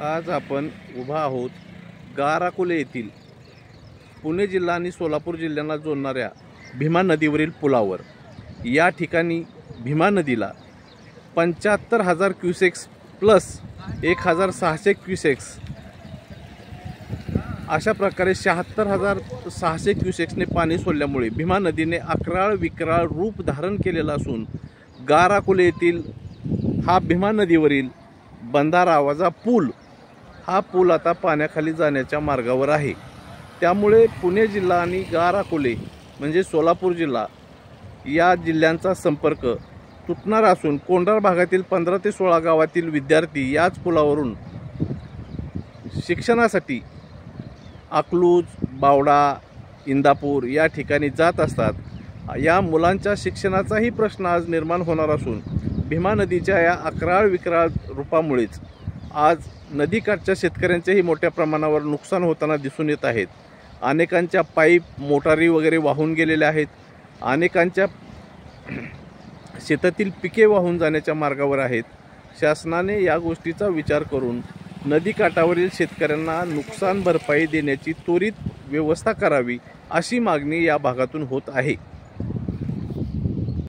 आज आपण उभा आहोत गाराकुले येथील पुणे जिल्हा आणि सोलापूर जिल्ह्यांना जोडणाऱ्या भीमा नदीवरील पुलावर। या ठिकाणी भीमा नदीला 75,000 क्युसेक्स प्लस 1,600 क्युसेक्स अशा प्रकारे 76,600 क्युसेक्सने पाणी सोडल्यामुळे भीमा नदीने अकराळ विक्राळ रूप धारण केलेला असून गाराकुले येथील हा भीमा नदीवरील बंधारा वजा पूल हा पूल आता पाण्याखाली जाण्याच्या मार्गावर आहे। त्यामुळे पुणे जिल्हा आणि गाराकुले म्हणजे सोलापूर जिल्हा या जिल्ह्यांचा संपर्क तुटणार असून कोंढार भागातील 15 ते 16 गावातील विद्यार्थी याच पुलावरून शिक्षणासाठी अकलूज, बावडा, इंदापूर या ठिकाणी जात असतात। या मुलांच्या शिक्षणाचाही प्रश्न आज निर्माण होणार असून भीमा नदीच्या या अकराळ विक्राळ रूपामुळेच आज नदीकाठच्या शेतकऱ्यांचेही मोठ्या प्रमाणावर नुकसान होताना दिसून येत आहेत। अनेकांच्या पाईप मोटारी वगैरे वाहून गेलेल्या आहेत। अनेकांच्या शेतातील पिके वाहून जाण्याच्या मार्गावर आहेत। शासनाने या गोष्टीचा विचार करून नदीकाठावरील शेतकऱ्यांना नुकसान भरपाई देण्याची त्वरित व्यवस्था करावी अशी मागणी या भागातून होत आहे।